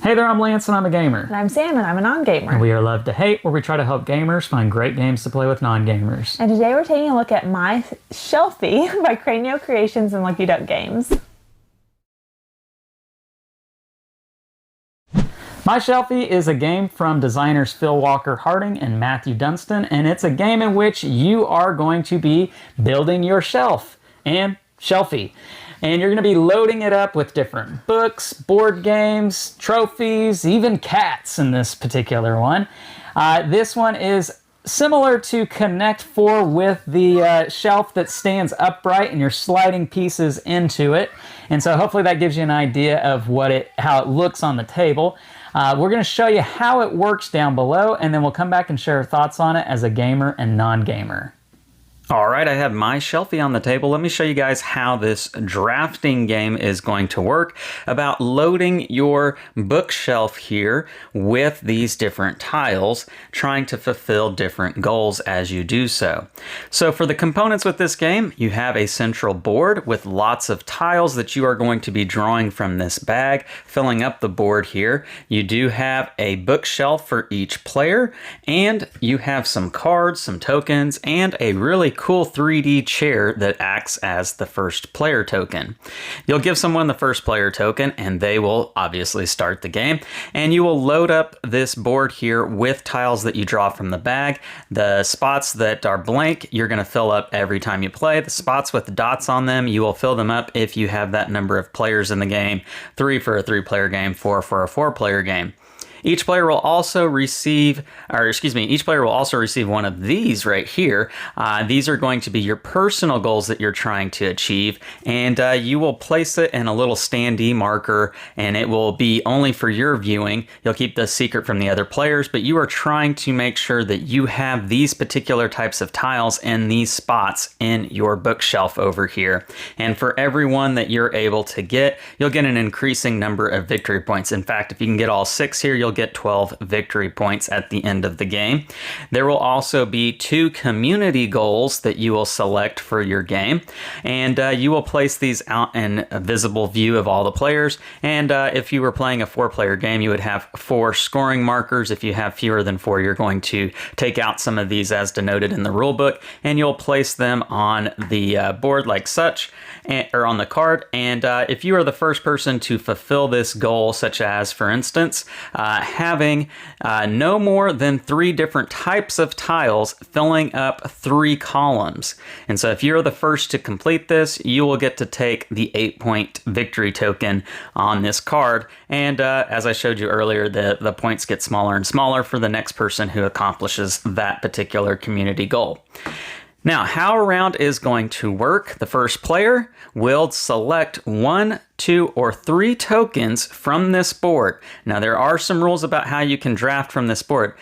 Hey there, I'm Lance and I'm a gamer. And I'm Sam and I'm a non-gamer. And we are Love to Hate, where we try to help gamers find great games to play with non-gamers. And today we're taking a look at My Shelfie by Cranio Creations and Lucky Duck Games. My Shelfie is a game from designers Phil Walker Harding and Matthew Dunstan, and it's a game in which you are going to be building your shelf and shelfie. And you're going to be loading it up with different books, board games, trophies, even cats in this particular one. This one is similar to Connect 4 with the shelf that stands upright and you're sliding pieces into it. And so hopefully that gives you an idea of how it looks on the table. We're going to show you how it works down below, and then we'll come back and share our thoughts on it as a gamer and non-gamer. All right, I have My Shelfie on the table. Let me show you guys how this drafting game is going to work about loading your bookshelf here with these different tiles, trying to fulfill different goals as you do so. So for the components with this game, you have a central board with lots of tiles that you are going to be drawing from this bag, filling up the board here. You do have a bookshelf for each player, and you have some cards, some tokens, and a really cool 3D chair that acts as the first player token. You'll give someone the first player token and they will obviously start the game, and you will load up this board here with tiles that you draw from the bag. The spots that are blank you're going to fill up every time you play. The spots with dots on them, you will fill them up if you have that number of players in the game. 3 for a 3-player game, 4 for a 4-player game. Each player will also receive one of these right here. These are going to be your personal goals that you're trying to achieve, and you will place it in a little standee marker, and it will be only for your viewing. You'll keep this secret from the other players, but you are trying to make sure that you have these particular types of tiles in these spots in your bookshelf over here. And for every one that you're able to get, you'll get an increasing number of victory points. In fact, if you can get all 6 here, you'll get 12 victory points at the end of the game. There will also be 2 community goals that you will select for your game, and you will place these out in a visible view of all the players. And if you were playing a 4-player game, you would have 4 scoring markers. If you have fewer than 4, you're going to take out some of these as denoted in the rule book, and you'll place them on the board like such, or on the card. And if you are the first person to fulfill this goal, such as, for instance, having no more than 3 different types of tiles filling up 3 columns. And so if you're the first to complete this, you will get to take the 8-point victory token on this card. And as I showed you earlier, the points get smaller and smaller for the next person who accomplishes that particular community goal. Now, how a round is going to work: the first player will select 1, 2, or 3 tokens from this board. Now, there are some rules about how you can draft from this board.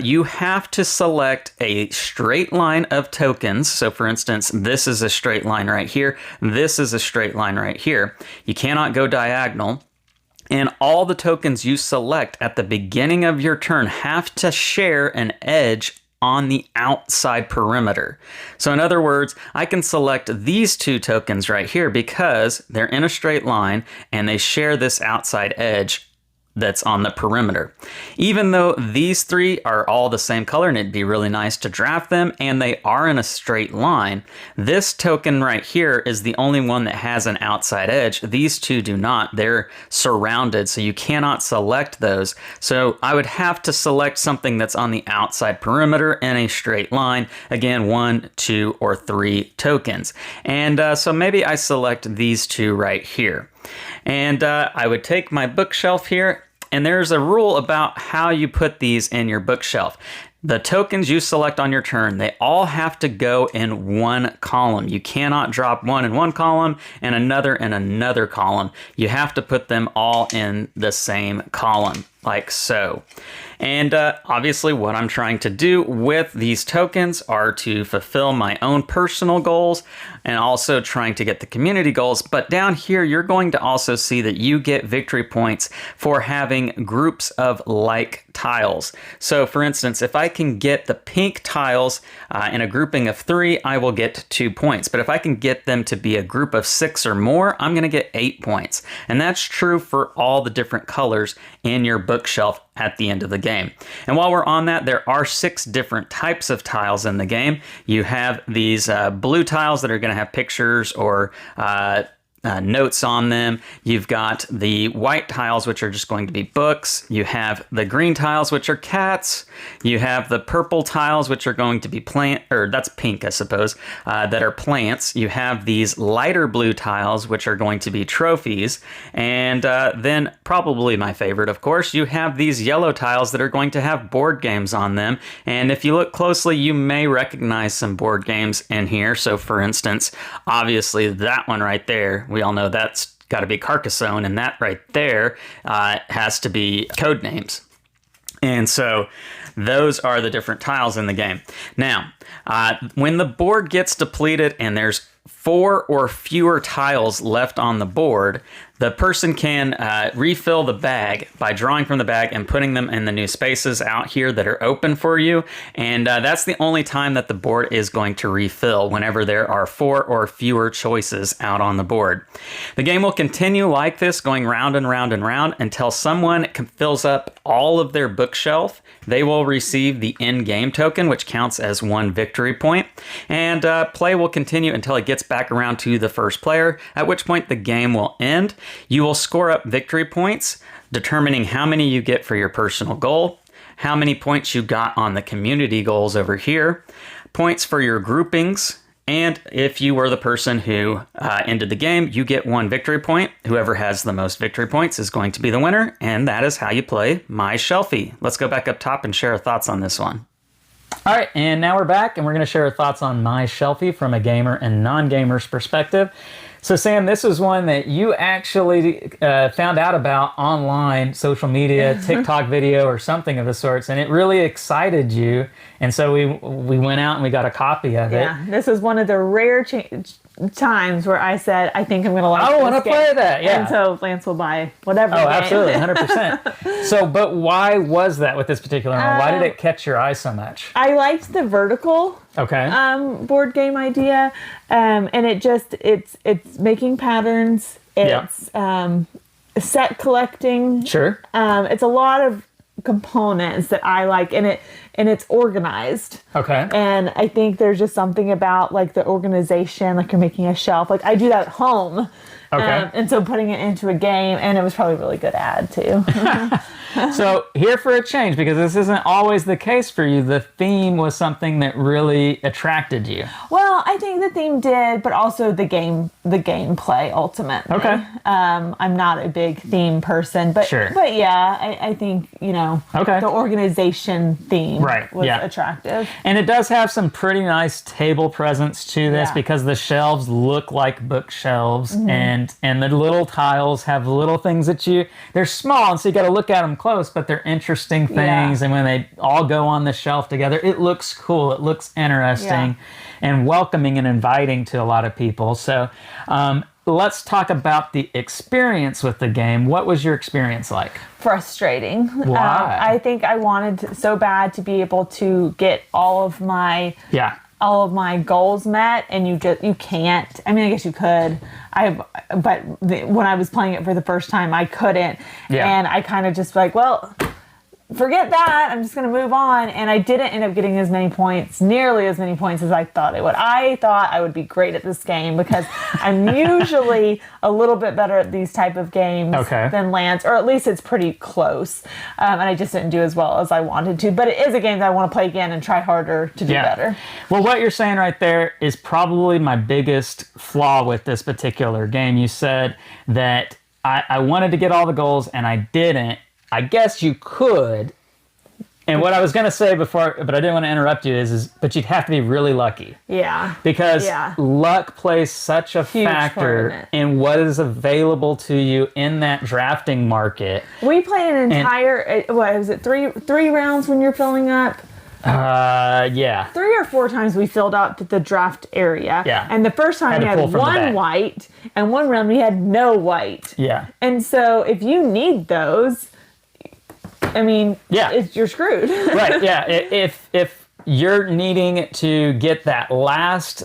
You have to select a straight line of tokens. So, for instance, this is a straight line right here. This is a straight line right here. You cannot go diagonal. And all the tokens you select at the beginning of your turn have to share an edge on the outside perimeter. So in other words, I can select these 2 tokens right here because they're in a straight line and they share this outside edge that's on the perimeter. Even though these 3 are all the same color and it'd be really nice to draft them and they are in a straight line, this token right here is the only one that has an outside edge. These 2 do not. They're surrounded, so you cannot select those. So I would have to select something that's on the outside perimeter in a straight line. Again, 1, 2, or 3 tokens. And so maybe I select these 2 right here. And I would take my bookshelf here, and there's a rule about how you put these in your bookshelf. The tokens you select on your turn, they all have to go in one column. You cannot drop one in one column and another in another column. You have to put them all in the same column, like so. And obviously what I'm trying to do with these tokens are to fulfill my own personal goals and also trying to get the community goals. But down here, you're going to also see that you get victory points for having groups of like tiles. So for instance, if I can get the pink tiles in a grouping of 3, I will get 2 points. But if I can get them to be a group of 6 or more, I'm going to get 8 points. And that's true for all the different colors in your bookshelf at the end of the game. And while we're on that, there are 6 different types of tiles in the game. You have these blue tiles that are going to have pictures or notes on them. You've got the white tiles, which are just going to be books. You have the green tiles, which are cats. You have the purple tiles, which are going to be that's pink, I suppose, that are plants. You have these lighter blue tiles, which are going to be trophies. And then probably my favorite, of course, you have these yellow tiles that are going to have board games on them. And if you look closely, you may recognize some board games in here. So for instance, obviously that one right there, we all know that's got to be Carcassonne, and that right there has to be Codenames. And so those are the different tiles in the game. Now, when the board gets depleted and there's 4 or fewer tiles left on the board, the person can refill the bag by drawing from the bag and putting them in the new spaces out here that are open for you. And that's the only time that the board is going to refill, whenever there are 4 or fewer choices out on the board. The game will continue like this, going round and round and round until someone fills up all of their bookshelf. They will receive the in-game token, which counts as 1 victory point. And play will continue until it gets back around to the first player, at which point the game will end. You will score up victory points, determining how many you get for your personal goal, how many points you got on the community goals over here, points for your groupings, and if you were the person who ended the game, you get 1 victory point. Whoever has the most victory points is going to be the winner, and that is how you play My Shelfie. Let's go back up top and share our thoughts on this one. All right, and now we're back, and we're going to share our thoughts on My Shelfie from a gamer and non-gamer's perspective. So Sam, this is one that you actually found out about online, social media, TikTok video or something of the sorts, and it really excited you. And so we went out and we got a copy of it. Yeah, this is one of the rare times where I said, I think I'm going to like this game. I want to play that, yeah. And so Lance will buy whatever game. Absolutely, 100%. So, but why was that with this particular one? Why did it catch your eye so much? I liked the vertical board game idea, and it's making patterns. It's set collecting. Sure. It's a lot of components that I like, and it's organized. Okay. And I think there's just something about like the organization, like you're making a shelf. Like I do that at home. Okay. And so putting it into a game, and it was probably a really good ad too. So here for a change, because this isn't always the case for you, the theme was something that really attracted you. Well, I think the theme did, but also the gameplay ultimately. Okay. I'm not a big theme person, but sure. But yeah, I think, the organization theme was attractive. And it does have some pretty nice table presence to this because the shelves look like bookshelves, and the little tiles have little things that they're small, and so you got to look at them close, but they're interesting things. And when they all go on the shelf together, it looks cool. It looks interesting and welcoming and inviting to a lot of people. So let's talk about the experience with the game. What was your experience like? Frustrating. Why? I think I wanted so bad to be able to get all of my goals met, and you can't. I mean, I guess you could. But when I was playing it for the first time, I couldn't. And I kind of just like, well, forget that. I'm just going to move on. And I didn't end up getting nearly as many points as I thought I would. I thought I would be great at this game because I'm usually a little bit better at these type of games than Lance, or at least it's pretty close. And I just didn't do as well as I wanted to. But it is a game that I want to play again and try harder to do better. Well, what you're saying right there is probably my biggest flaw with this particular game. You said that I wanted to get all the goals and I didn't. I guess you could. And what I was going to say before, but I didn't want to interrupt you, but you'd have to be really lucky. Yeah. Because luck plays such a factor in what is available to you in that drafting market. We played an entire, what was it, three rounds when you're filling up? 3 or 4 times we filled up the draft area. Yeah. And the first time we had 1 white, and 1 round we had no white. Yeah. And so if you need those, I mean, you're screwed. Right, yeah. If you're needing to get that last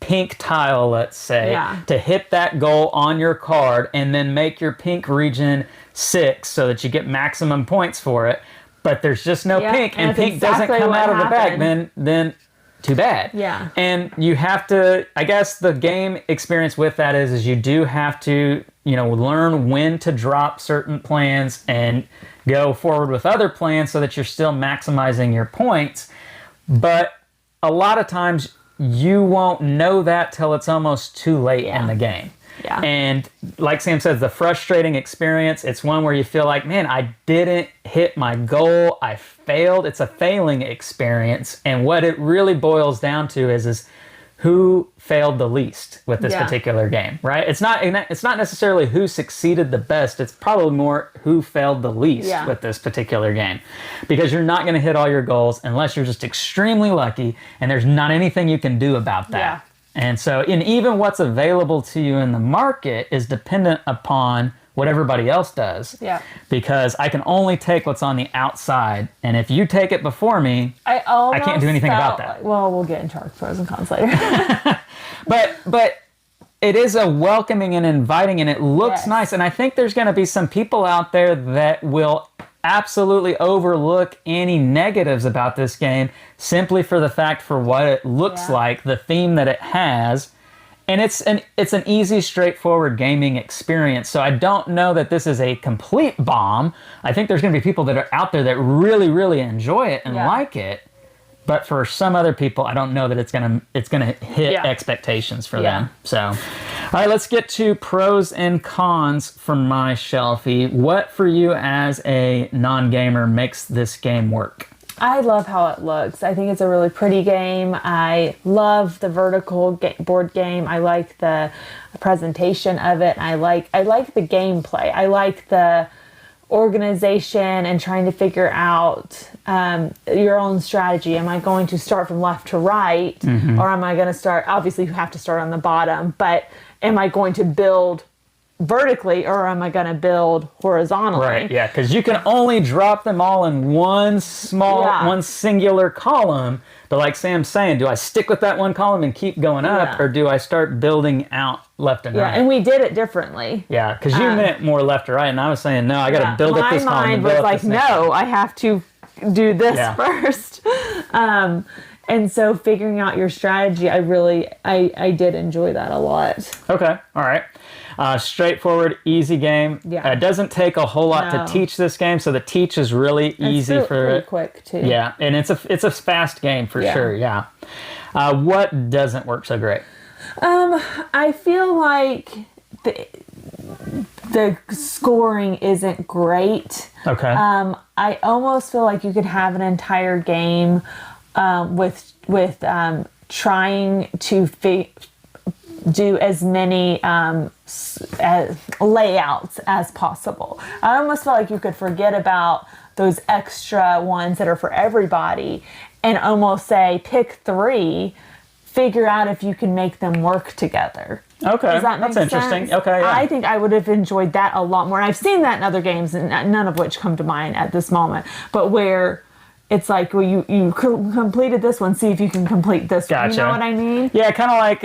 pink tile, let's say, to hit that goal on your card and then make your pink region 6 so that you get maximum points for it, but there's just no pink, and pink doesn't come out of the bag, then too bad. Yeah. And you have to, I guess the game experience with that is you do have to, learn when to drop certain plans and go forward with other plans so that you're still maximizing your points. But a lot of times you won't know that till it's almost too late in the game. Yeah. And like Sam says, the frustrating experience, it's one where you feel like, man, I didn't hit my goal. I failed. It's a failing experience. And what it really boils down to is who failed the least with this particular game, right? It's not necessarily who succeeded the best. It's probably more who failed the least with this particular game, because you're not going to hit all your goals unless you're just extremely lucky, and there's not anything you can do about that. Yeah. And so, even what's available to you in the market is dependent upon what everybody else does. Yeah. Because I can only take what's on the outside, and if you take it before me, I can't do anything about that. Well, we'll get into our pros and cons later. But it is a welcoming and inviting, and it looks nice. And I think there's going to be some people out there that will absolutely overlook any negatives about this game simply for the fact for what it looks like, the theme that it has. And it's an easy, straightforward gaming experience. So I don't know that this is a complete bomb. I think there's going to be people that are out there that really, really enjoy it and like it. But for some other people, I don't know that it's gonna hit expectations for them. So, all right, let's get to pros and cons from My Shelfie. What for you as a non-gamer makes this game work? I love how it looks. I think it's a really pretty game. I love the vertical board game. I like the presentation of it. I like the gameplay. I like the organization and trying to figure out your own strategy. Am I going to start from left to right, or am I going to start? Obviously, you have to start on the bottom, but am I going to build vertically, or am I going to build horizontally? Right, yeah, because you can only drop them all in one singular column. But like Sam's saying, do I stick with that one column and keep going up, or do I start building out left and right? Yeah, and we did it differently. Yeah, because you meant more left or right, and I was saying, no, I got to build up this column. My mind was like, no, I have to do this first. And so figuring out your strategy, I did enjoy that a lot. Okay, all right. Straightforward, easy game. Yeah. It doesn't take a whole lot to teach this game, so the teach is really easy for it. Quick too. Yeah, and it's a fast game for sure. Yeah. What doesn't work so great? I feel like the scoring isn't great. Okay. I almost feel like you could have an entire game with trying to do as many layouts as possible. I almost feel like you could forget about those extra ones that are for everybody and almost say pick 3, figure out if you can make them work together. Okay, Does that make that's sense? interesting. Okay, yeah. I think I would have enjoyed that a lot more. And I've seen that in other games, and none of which come to mind at this moment, but where it's like, well, you completed this one, see if you can complete this one. You know what I mean? Yeah, kind of like,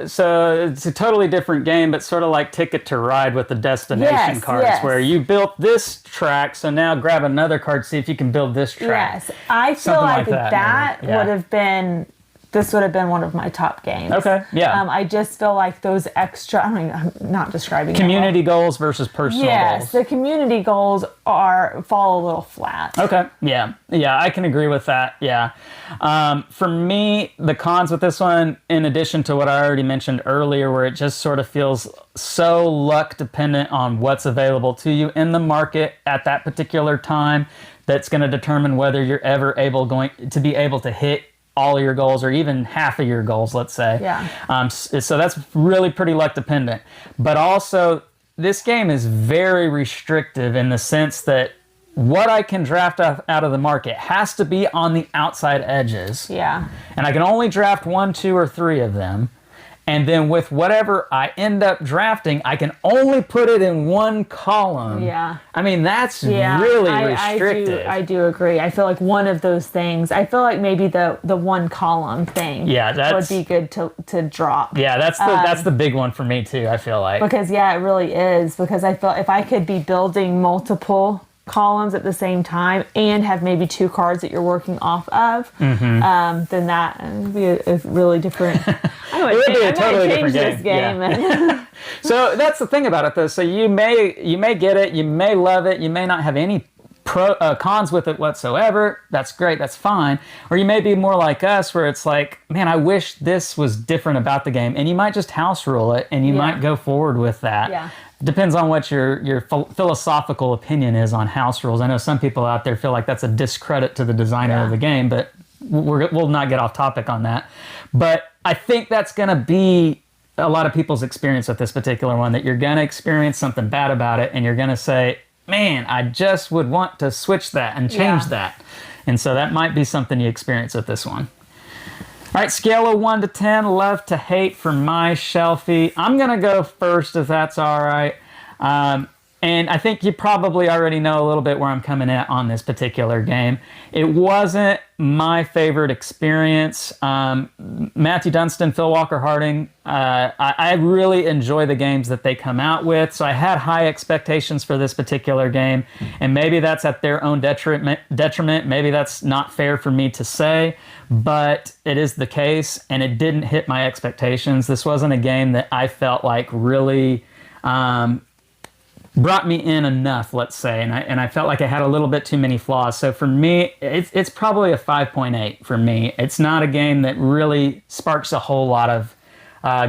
so it's a totally different game, but sort of like Ticket to Ride with the destination cards, where you built this track, so now grab another card, see if you can build this track. Yes, I feel like that would have been... This would have been one of my top games. Okay, yeah. I just feel like those extra, I'm not describing community goals versus personal goals. Yes, the community goals fall a little flat. Okay, yeah, I can agree with that, yeah. For me, the cons with this one, in addition to what I already mentioned earlier, where it just sort of feels so luck dependent on what's available to you in the market at that particular time, that's going to determine whether you're ever going to be able to hit all of your goals, or even half of your goals, let's say. Yeah. So that's really pretty luck dependent. But also, this game is very restrictive in the sense that what I can draft out of the market has to be on the outside edges. Yeah. And I can only draft 1, 2, or 3 of them. And then with whatever I end up drafting, I can only put it in one column. Yeah. I mean, that's really restrictive. I do agree. I feel like one of those things, I feel like maybe the one column thing would be good to drop. Yeah, that's the big one for me too, I feel like. Because, it really is. Because I feel if I could be building multiple columns at the same time and have maybe 2 cards that you're working off of, then that would be a really different. It would be a totally different game. Yeah. So that's the thing about it, though. So you may get it, you may love it, you may not have any cons with it whatsoever. That's great, that's fine. Or you may be more like us, where it's like, man, I wish this was different about the game, and you might just house rule it, and you might go forward with that. Yeah. Depends on what your philosophical opinion is on house rules. I know some people out there feel like that's a discredit to the designer of the game, but we'll not get off topic on that. But I think that's going to be a lot of people's experience with this particular one, that you're going to experience something bad about it, and you're going to say, man, I just would want to switch that and change that. And so that might be something you experience with this one. All right, scale of 1 to 10, love to hate for My Shelfie. I'm going to go first, if that's all right. And I think you probably already know a little bit where I'm coming at on this particular game. It wasn't my favorite experience. Matthew Dunstan, Phil Walker Harding, I really enjoy the games that they come out with. So I had high expectations for this particular game. And maybe that's at their own detriment. Maybe that's not fair for me to say. But it is the case, and it didn't hit my expectations. This wasn't a game that I felt like really brought me in enough, let's say, and I felt like it had a little bit too many flaws. So for me, it's probably a 5.8 for me. It's not a game that really sparks a whole lot of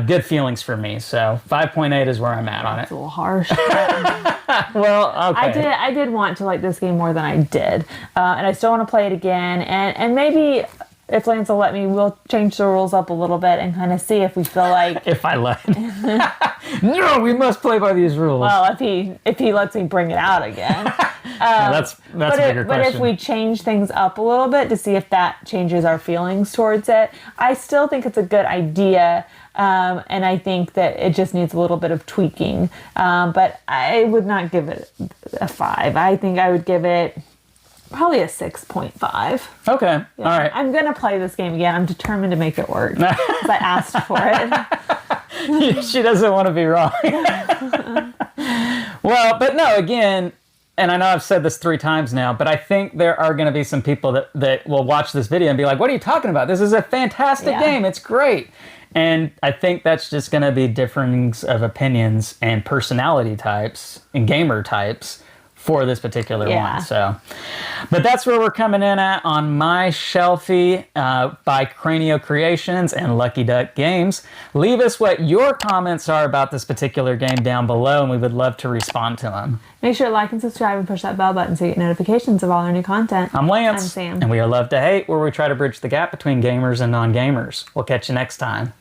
good feelings for me. So 5.8 is where I'm at on it. It's a little harsh. Well, okay. I did want to like this game more than I did, and I still want to play it again. And maybe if Lance will let me, we'll change the rules up a little bit and kind of see if we feel like if I let. No, we must play by these rules. Well, if he lets me bring it out again. That's a bigger question. But if we change things up a little bit to see if that changes our feelings towards it, I still think it's a good idea. And I think that it just needs a little bit of tweaking. But I would not give it a 5. I think I would give it probably a 6.5. Okay. Yeah. All right. I'm going to play this game again. I'm determined to make it work because I asked for it. She doesn't want to be wrong. Well, but no, again, and I know I've said this 3 times now, but I think there are going to be some people that will watch this video and be like, what are you talking about? This is a fantastic game. It's great. And I think that's just going to be difference of opinions and personality types and gamer types for this particular one. So, but that's where we're coming in at on My Shelfie by Cranio Creations and Lucky Duck Games. Leave us what your comments are about this particular game down below, and we would love to respond to them. Make sure to like and subscribe and push that bell button so you get notifications of all our new content. I'm Lance. I'm Sam. And we are Love to Hate, where we try to bridge the gap between gamers and non-gamers. We'll catch you next time.